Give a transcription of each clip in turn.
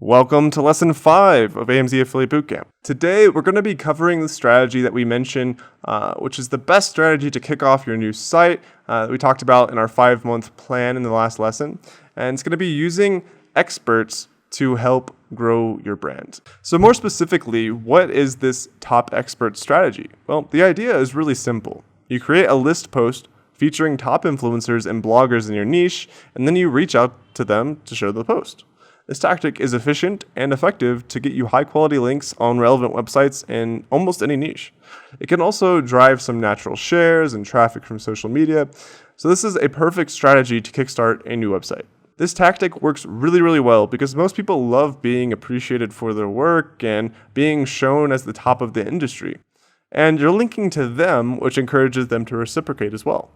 Welcome to Lesson 5 of AMZ Affiliate Bootcamp. Today, we're going to be covering the strategy that we mentioned, which is the best strategy to kick off your new site that we talked about in our 5-month plan in the last lesson. And it's going to be using experts to help grow your brand. So more specifically, what is this top expert strategy? Well, the idea is really simple. You create a list post featuring top influencers and bloggers in your niche, and then you reach out to them to share the post. This tactic is efficient and effective to get you high-quality links on relevant websites in almost any niche. It can also drive some natural shares and traffic from social media, so this is a perfect strategy to kickstart a new website. This tactic works really well because most people love being appreciated for their work and being shown as the top of the industry. And you're linking to them, which encourages them to reciprocate as well.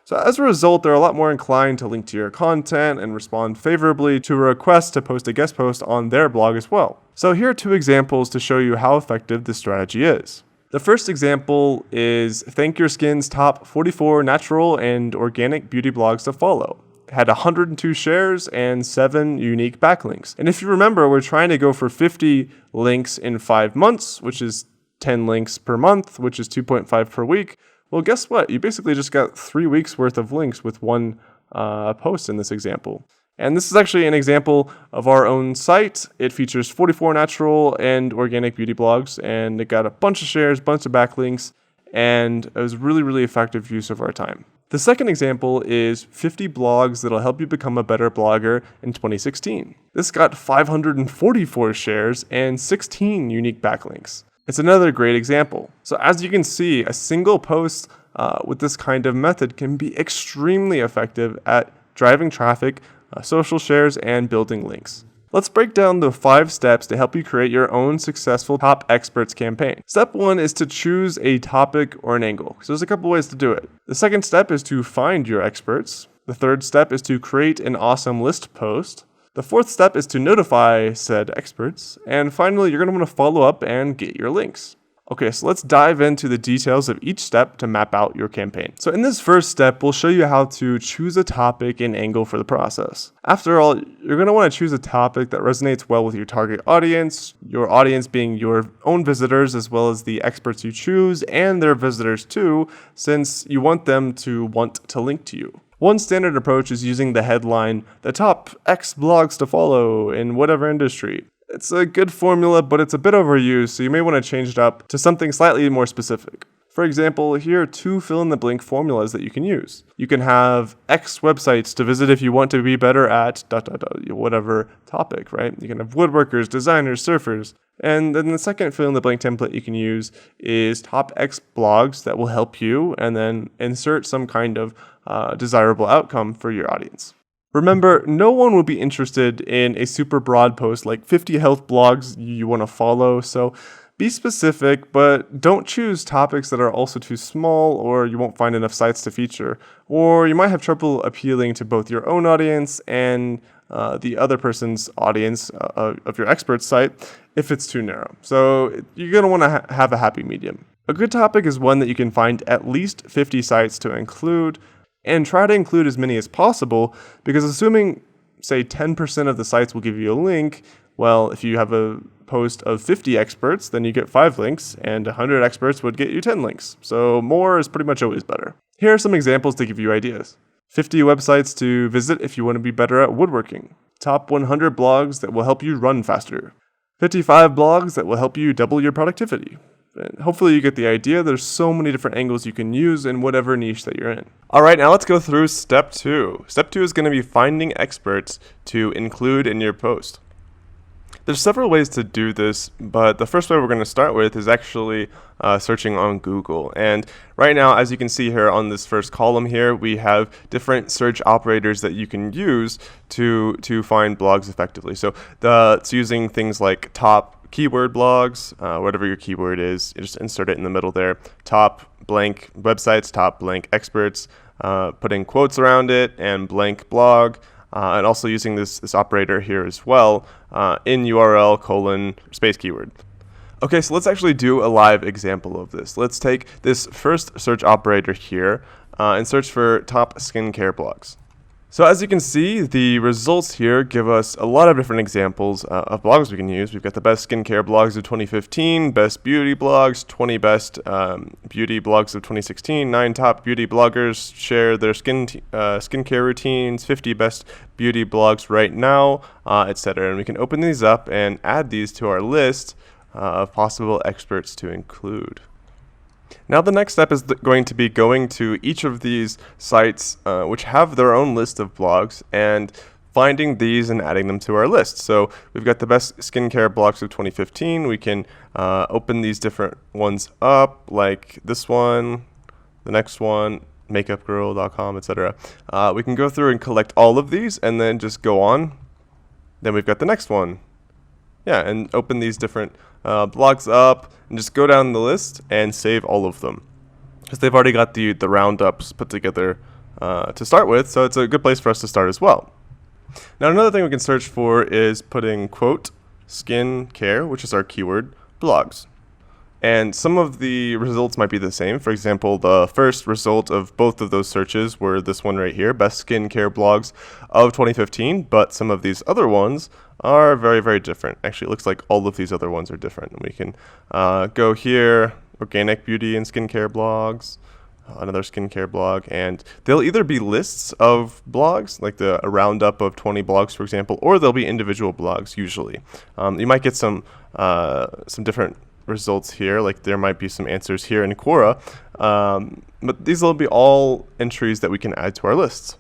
So as a result, they're a lot more inclined to link to your content and respond favorably to a request to post a guest post on their blog as well. So here are 2 examples to show you how effective this strategy is. The first example is Thank Your Skin's top 44 natural and organic beauty blogs to follow. It had 102 shares and 7 unique backlinks. And if you remember, we're trying to go for 50 links in 5 months, which is 10 links per month, which is 2.5 per week. Well, guess what? You basically just got 3 weeks worth of links with one post in this example. And this is actually an example of our own site. It features 44 natural and organic beauty blogs, and it got a bunch of shares, bunch of backlinks, and it was really effective use of our time. The second example is 50 blogs that'll help you become a better blogger in 2016. This got 544 shares and 16 unique backlinks. It's another great example. So as you can see, a single post with this kind of method can be extremely effective at driving traffic, social shares, and building links. Let's break down the 5 steps to help you create your own successful top experts campaign. Step 1 is to choose a topic or an angle. So there's a couple ways to do it. The second step is to find your experts. The third step is to create an awesome list post. The fourth step is to notify said experts. And finally, you're going to want to follow up and get your links. Okay, so let's dive into the details of each step to map out your campaign. So in this first step, we'll show you how to choose a topic and angle for the process. After all, you're going to want to choose a topic that resonates well with your target audience, your audience being your own visitors as well as the experts you choose and their visitors too, since you want them to want to link to you. One standard approach is using the headline, the top X blogs to follow in whatever industry. It's a good formula, but it's a bit overused, so you may want to change it up to something slightly more specific. For example, here are 2 fill-in-the-blank formulas that you can use. You can have X websites to visit if you want to be better at whatever topic, right? You can have woodworkers, designers, surfers. And then the second fill-in-the-blank template you can use is top X blogs that will help you, and then insert some kind of desirable outcome for your audience. Remember, no one will be interested in a super broad post like 50 health blogs you want to follow, so be specific, but don't choose topics that are also too small or you won't find enough sites to feature, or you might have trouble appealing to both your own audience and the other person's audience of your expert site if it's too narrow. So you're going to want to have a happy medium. A good topic is one that you can find at least 50 sites to include, and try to include as many as possible, because assuming, say, 10% of the sites will give you a link, well, if you have a post of 50 experts, then you get 5 links, and 100 experts would get you 10 links. So more is pretty much always better. Here are some examples to give you ideas. 50 websites to visit if you want to be better at woodworking. Top 100 blogs that will help you run faster. 55 blogs that will help you double your productivity. And hopefully you get the idea. There's so many different angles you can use in whatever niche that you're in. All right, now let's go through step 2. Step 2 is going to be finding experts to include in your post. There's several ways to do this, but the first way we're going to start with is actually searching on Google. And right now, as you can see here on this first column here, we have different search operators that you can use to find blogs effectively. So it's using things like top keyword blogs, whatever your keyword is, you just insert it in the middle there. Top blank websites, top blank experts, putting quotes around it, and blank blog. And also using this operator here as well, in URL : space keyword. Okay, so let's actually do a live example of this. Let's take this first search operator here and search for top skincare blogs. So as you can see, the results here give us a lot of different examples of blogs we can use. We've got the best skincare blogs of 2015, best beauty blogs, 20 best beauty blogs of 2016, 9 top beauty bloggers share their skincare routines, 50 best beauty blogs right now, etc. And we can open these up and add these to our list of possible experts to include. Now the next step is going to be going to each of these sites which have their own list of blogs and finding these and adding them to our list. So we've got the best skincare blogs of 2015. We can open these different ones up, like this one, the next one, makeupgirl.com, etc. We can go through and collect all of these and then just go on. Then we've got the next one. Yeah, and open these different blogs up and just go down the list and save all of them, because they've already got the roundups put together to start with, so it's a good place for us to start as well. Now another thing we can search for is putting quote skin care, which is our keyword, blogs. And some of the results might be the same. For example, the first result of both of those searches were this one right here, best skincare blogs of 2015, but some of these other ones are very, very different. Actually, it looks like all of these other ones are different. And we can go here, organic beauty and skincare blogs, another skincare blog, and they'll either be lists of blogs, like a roundup of 20 blogs, for example, or they'll be individual blogs usually. You might get some different results here, like there might be some answers here in Quora, but these will be all entries that we can add to our lists.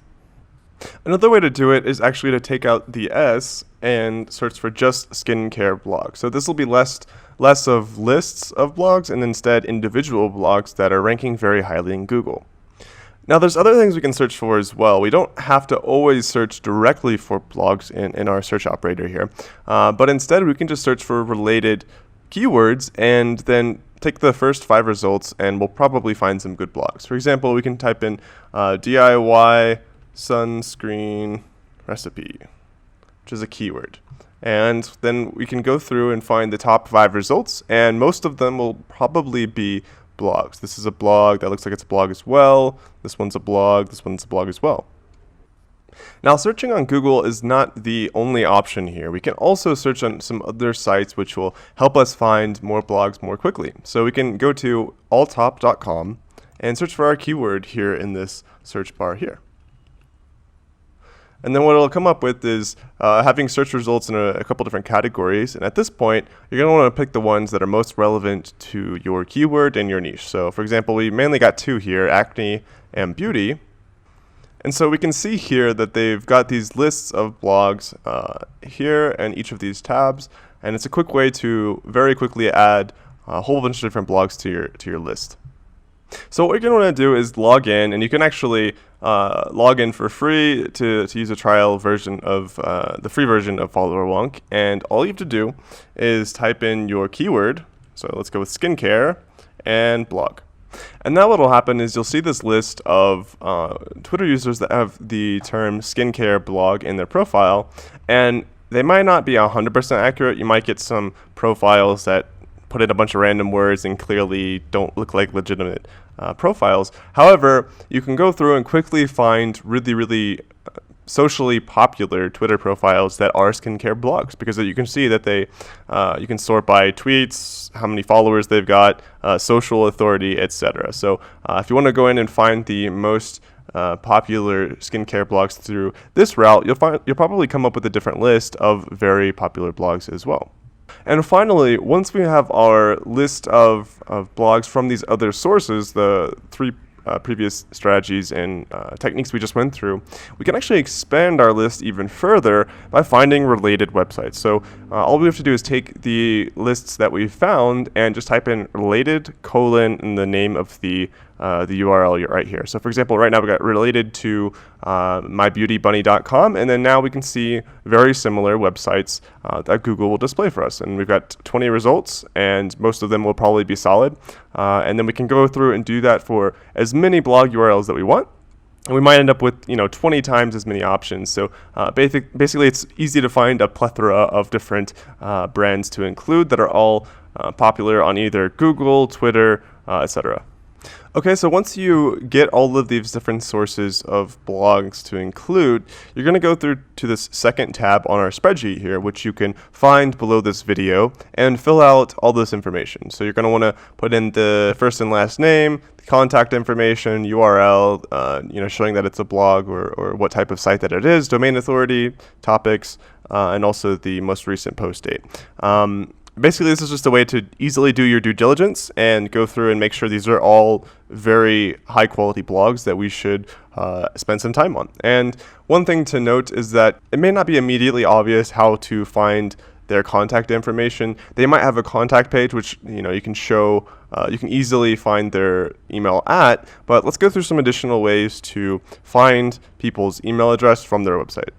Another way to do it is actually to take out the S and search for just skincare blogs. So this will be less of lists of blogs and instead individual blogs that are ranking very highly in Google. Now there's other things we can search for as well. We don't have to always search directly for blogs in our search operator here, but instead we can just search for related keywords and then take the first 5 results and we'll probably find some good blogs. For example, we can type in DIY sunscreen recipe, which is a keyword. And then we can go through and find the top 5 results, and most of them will probably be blogs. This is a blog, that looks like it's a blog as well. This one's a blog, this one's a blog as well. Now, searching on Google is not the only option here. We can also search on some other sites which will help us find more blogs more quickly. So we can go to alltop.com and search for our keyword here in this search bar here. And then what it'll come up with is having search results in a couple different categories. And at this point, you're going to want to pick the ones that are most relevant to your keyword and your niche. So for example, we mainly got 2 here, acne and beauty. And so we can see here that they've got these lists of blogs here and each of these tabs. And it's a quick way to very quickly add a whole bunch of different blogs to your list. So what you're going to want to do is log in, and you can actually log in for free to use a trial version of the free version of FollowerWonk. And all you have to do is type in your keyword. So let's go with skincare and blog. And now what will happen is you'll see this list of Twitter users that have the term skincare blog in their profile, and they might not be 100% accurate. You might get some profiles that put in a bunch of random words and clearly don't look like legitimate profiles. However, you can go through and quickly find really socially popular Twitter profiles that are skincare blogs, because you can see that they you can sort by tweets, how many followers they've got, social authority, etc. So if you want to go in and find the most popular skincare blogs through this route, you'll probably come up with a different list of very popular blogs as well. And finally, once we have our list of blogs from these other sources, the 3 previous strategies and techniques we just went through, we can actually expand our list even further by finding related websites. So all we have to do is take the lists that we found and just type in related : and the name of the URL right here. So for example, right now we got related to mybeautybunny.com, and then now we can see very similar websites that Google will display for us. And we've got 20 results, and most of them will probably be solid. And then we can go through and do that for as many blog URLs that we want. And we might end up with 20 times as many options. So basically, it's easy to find a plethora of different brands to include that are all popular on either Google, Twitter, etc. Okay, so once you get all of these different sources of blogs to include, you're going to go through to this second tab on our spreadsheet here, which you can find below this video, and fill out all this information. So you're going to want to put in the first and last name, the contact information, URL, showing that it's a blog or what type of site that it is, domain authority, topics, and also the most recent post date. Basically, this is just a way to easily do your due diligence and go through and make sure these are all very high quality blogs that we should spend some time on. And one thing to note is that it may not be immediately obvious how to find their contact information. They might have a contact page, which you can show, you can easily find their email at, but let's go through some additional ways to find people's email address from their website.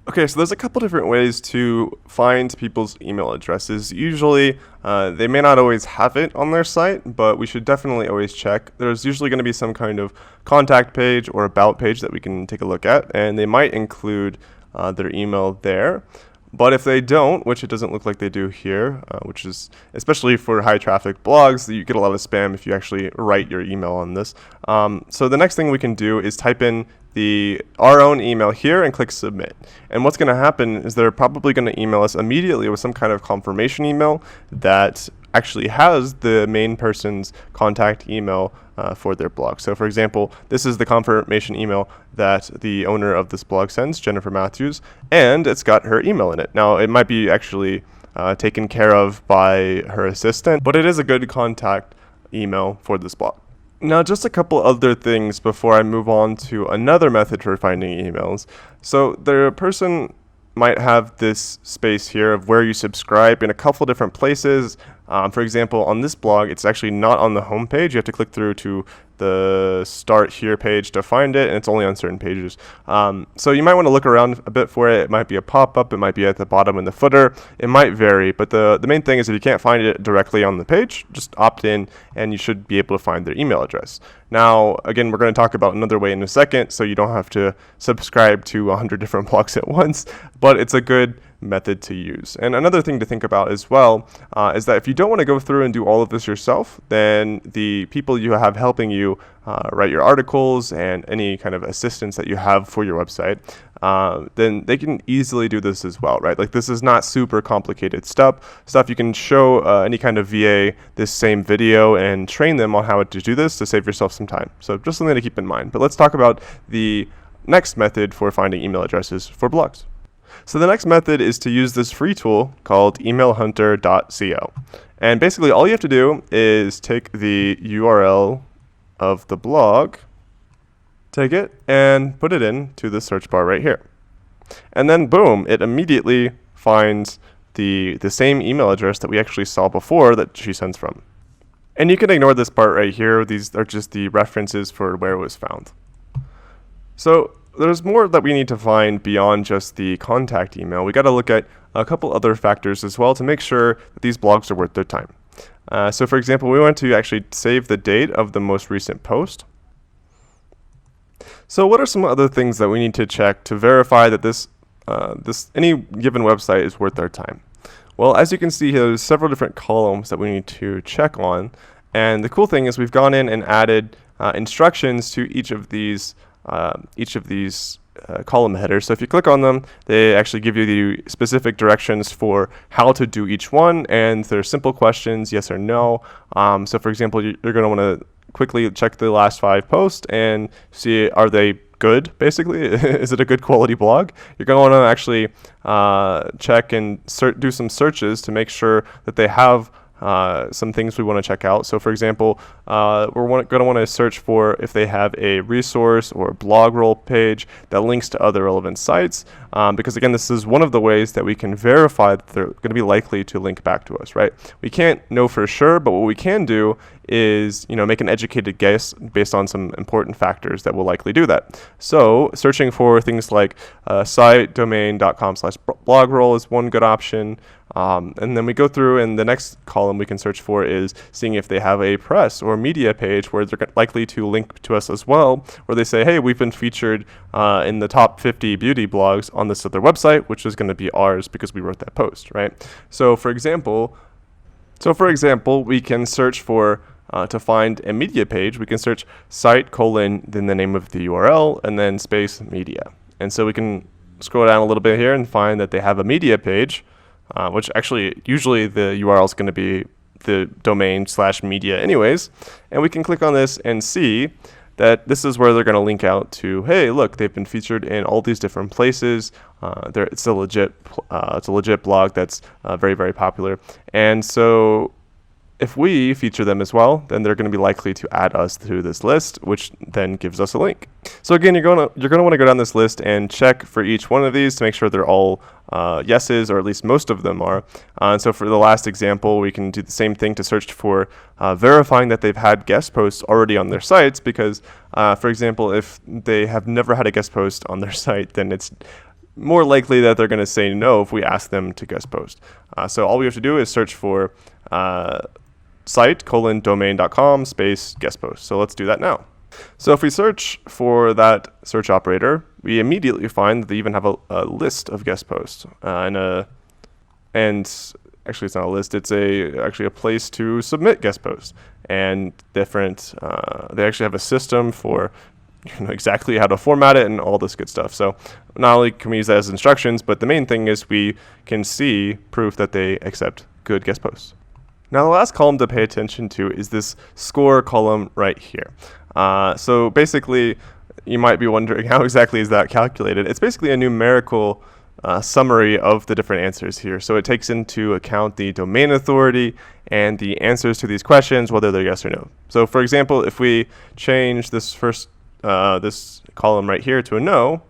Okay, so there's a couple different ways to find people's email addresses. Usually, they may not always have it on their site, but we should definitely always check. There's usually going to be some kind of contact page or about page that we can take a look at, and they might include their email there. But if they don't, which it doesn't look like they do here, which is especially for high traffic blogs, you get a lot of spam if you actually write your email on this. So the next thing we can do is type in our own email here and click submit. And what's going to happen is they're probably going to email us immediately with some kind of confirmation email that actually has the main person's contact email for their blog. So for example, this is the confirmation email that the owner of this blog sends, Jennifer Matthews, and it's got her email in it. Now it might be actually taken care of by her assistant, but it is a good contact email for this blog. Now, just a couple other things before I move on to another method for finding emails. So the person might have this space here of where you subscribe in a couple different places. For example, on this blog, it's actually not on the home page. You have to click through to the Start Here page to find it, and it's only on certain pages. So you might want to look around a bit for it. It might be a pop-up. It might be at the bottom in the footer. It might vary, but the main thing is if you can't find it directly on the page, just opt in, and you should be able to find their email address. Now, again, we're going to talk about another way in a second, so you don't have to subscribe to 100 different blogs at once, but it's a good method to use. And another thing to think about as well is that if you don't want to go through and do all of this yourself, then the people you have helping you write your articles and any kind of assistance that you have for your website, then they can easily do this as well, right? Like this is not super complicated stuff. You can show any kind of VA this same video and train them on how to do this to save yourself some time. So just something to keep in mind. But let's talk about the next method for finding email addresses for blogs. So the next method is to use this free tool called emailhunter.co. And basically all you have to do is take the URL of the blog, take it and put it into the search bar right here. And then boom, it immediately finds the same email address that we actually saw before that she sends from. And you can ignore this part right here. These are just the references for where it was found. So there's more that we need to find beyond just the contact email. We got to look at a couple other factors as well to make sure that these blogs are worth their time. So for example, we want to actually save the date of the most recent post. So what are some other things that we need to check to verify that any given website is worth their time? Well, as you can see here, there's several different columns that we need to check on. And the cool thing is we've gone in and added instructions to each of these column headers. So if you click on them, they actually give you the specific directions for how to do each one, and they're simple questions, yes or no. So for example, you're going to want to quickly check the last 5 posts and see, are they good, basically? Is it a good quality blog? You're going to want to actually check and do some searches to make sure that they have some things we want to check out. So for example, we're going to want to search for if they have a resource or a blog roll page that links to other relevant sites, because again, this is one of the ways that we can verify that they're going to be likely to link back to us, right? We can't know for sure, but what we can do is make an educated guess based on some important factors that will likely do that. So searching for things like sitedomain.com/blogroll is one good option. And then we go through, and the next column we can search for is seeing if they have a press or media page where they're likely to link to us as well, where they say, hey, we've been featured in the top 50 beauty blogs on this other website, which is going to be ours because we wrote that post, right? So for example, So for example, we can search for, to find a media page, we can search site : then the name of the URL, and then space media. And so we can scroll down a little bit here and find that they have a media page, which actually usually the URL is going to be the domain / media anyways. And we can click on this and see that this is where they're going to link out to, hey, look, they've been featured in all these different places. It's a legit blog that's very, very popular. And so if we feature them as well, then they're going to be likely to add us to this list, which then gives us a link. So again, you're going to want to go down this list and check for each one of these to make sure they're all yeses, or at least most of them are. And so for the last example, we can do the same thing to search for verifying that they've had guest posts already on their sites, because, for example, if they have never had a guest post on their site, then it's more likely that they're going to say no if we ask them to guest post. So all we have to do is search for site : domain.com space guest post. So let's do that now. So if we search for that search operator, we immediately find that they even have a list of guest posts, and actually it's not a list, it's actually a place to submit guest posts, and different, they actually have a system for exactly how to format it and all this good stuff. So not only can we use that as instructions, but the main thing is we can see proof that they accept good guest posts. Now the last column to pay attention to is this score column right here. So basically, you might be wondering, how exactly is that calculated? It's basically a numerical summary of the different answers here. So it takes into account the domain authority and the answers to these questions, whether they're yes or no. So for example, if we change this this column right here to a no,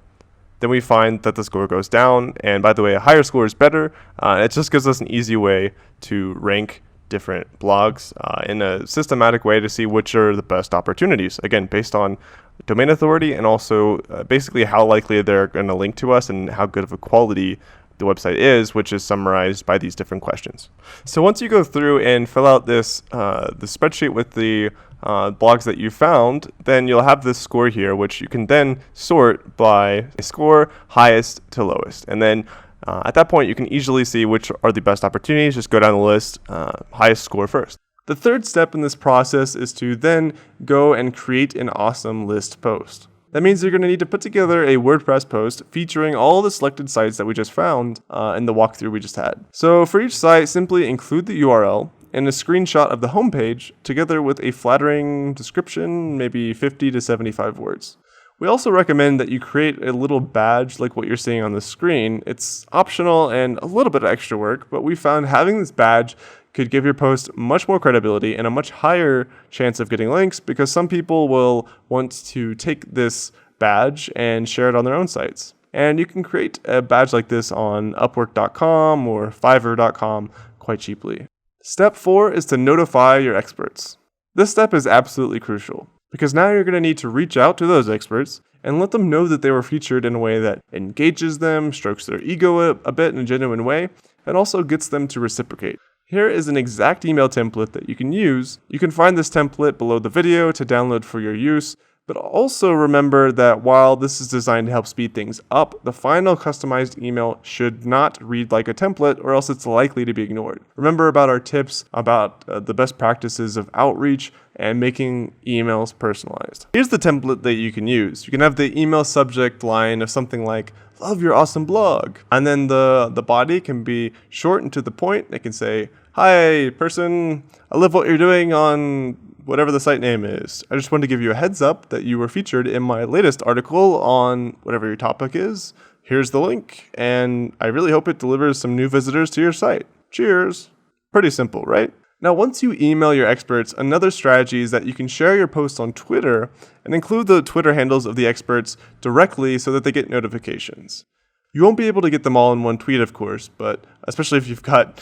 then we find that the score goes down. And by the way, a higher score is better. It just gives us an easy way to rank different blogs in a systematic way to see which are the best opportunities, again, based on domain authority and also basically how likely they're going to link to us and how good of a quality the website is, which is summarized by these different questions. So once you go through and fill out this the spreadsheet with the blogs that you found, then you'll have this score here, which you can then sort by score highest to lowest. And then at that point, you can easily see which are the best opportunities. Just go down the list, highest score first. The third step in this process is to then go and create an awesome list post. That means you're going to need to put together a WordPress post featuring all the selected sites that we just found in the walkthrough we just had. So for each site, simply include the URL and a screenshot of the homepage together with a flattering description, maybe 50 to 75 words. We also recommend that you create a little badge like what you're seeing on the screen. It's optional and a little bit of extra work, but we found having this badge could give your post much more credibility and a much higher chance of getting links, because some people will want to take this badge and share it on their own sites. And you can create a badge like this on Upwork.com or Fiverr.com quite cheaply. Step 4 is to notify your experts. This step is absolutely crucial, because now you're going to need to reach out to those experts and let them know that they were featured in a way that engages them, strokes their ego a bit in a genuine way, and also gets them to reciprocate. Here is an exact email template that you can use. You can find this template below the video to download for your use, but also remember that while this is designed to help speed things up, the final customized email should not read like a template, or else it's likely to be ignored. Remember about our tips about the best practices of outreach and making emails personalized. Here's the template that you can use. You can have the email subject line of something like, "Love your awesome blog." And then the body can be short and to the point. It can say, "Hi person, I love what you're doing on whatever the site name is. I just wanted to give you a heads up that you were featured in my latest article on whatever your topic is. Here's the link, and I really hope it delivers some new visitors to your site. Cheers." Pretty simple, right? Now, once you email your experts, another strategy is that you can share your posts on Twitter and include the Twitter handles of the experts directly so that they get notifications. You won't be able to get them all in one tweet, of course, but especially if you've got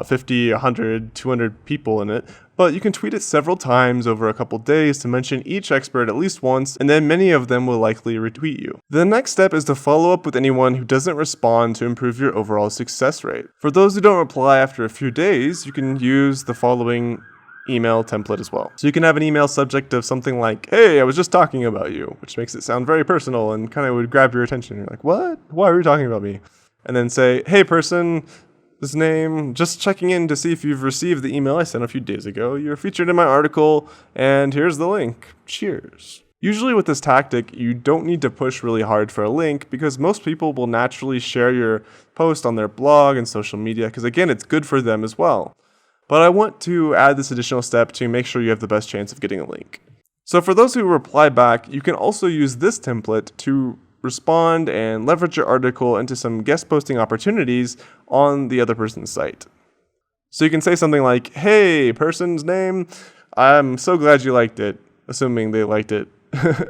50, 100, 200 people in it. But you can tweet it several times over a couple days to mention each expert at least once, and then many of them will likely retweet you. The next step is to follow up with anyone who doesn't respond to improve your overall success rate. For those who don't reply after a few days, you can use the following email template as well. So you can have an email subject of something like, "Hey, I was just talking about you," which makes it sound very personal and kind of would grab your attention. You're like, "What? Why are you talking about me?" And then say, "Hey person, This name, just checking in to see if you've received the email I sent a few days ago. You're featured in my article, and here's the link. Cheers. Usually with this tactic, you don't need to push really hard for a link because most people will naturally share your post on their blog and social media because again, it's good for them as well. But I want to add this additional step to make sure you have the best chance of getting a link. So for those who reply back, you can also use this template to respond and leverage your article into some guest posting opportunities on the other person's site. So you can say something like, "Hey, person's name, I'm so glad you liked it," assuming they liked it.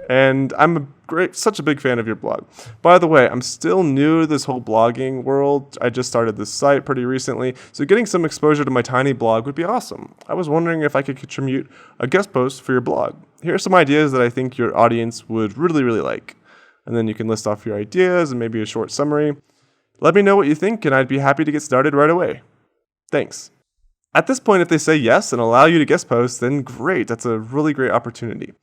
And I'm such a big fan of your blog. By the way, I'm still new to this whole blogging world. I just started this site pretty recently, so getting some exposure to my tiny blog would be awesome. I was wondering if I could contribute a guest post for your blog. Here are some ideas that I think your audience would really, really like. And then you can list off your ideas and maybe a short summary. Let me know what you think, and I'd be happy to get started right away. Thanks. At this point, if they say yes and allow you to guest post, then great. That's a really great opportunity.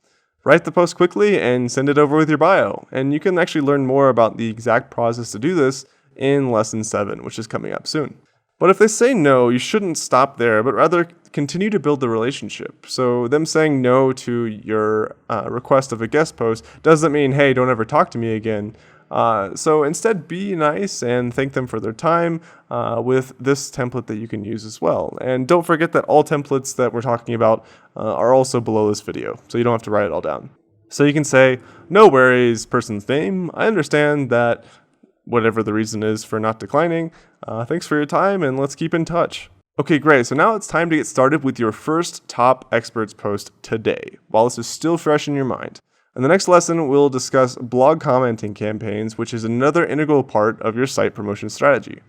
Write the post quickly and send it over with your bio. And you can actually learn more about the exact process to do this in lesson 7, which is coming up soon. But if they say no, you shouldn't stop there, but rather continue to build the relationship. So them saying no to your request of a guest post doesn't mean, hey, don't ever talk to me again. So instead, be nice and thank them for their time with this template that you can use as well. And don't forget that all templates that we're talking about are also below this video, so you don't have to write it all down. So you can say, "No worries, person's name. I understand that whatever the reason is for not declining. Thanks for your time, and let's keep in touch." Okay, great. So now it's time to get started with your first top experts post today, while this is still fresh in your mind. In the next lesson, we'll discuss blog commenting campaigns, which is another integral part of your site promotion strategy.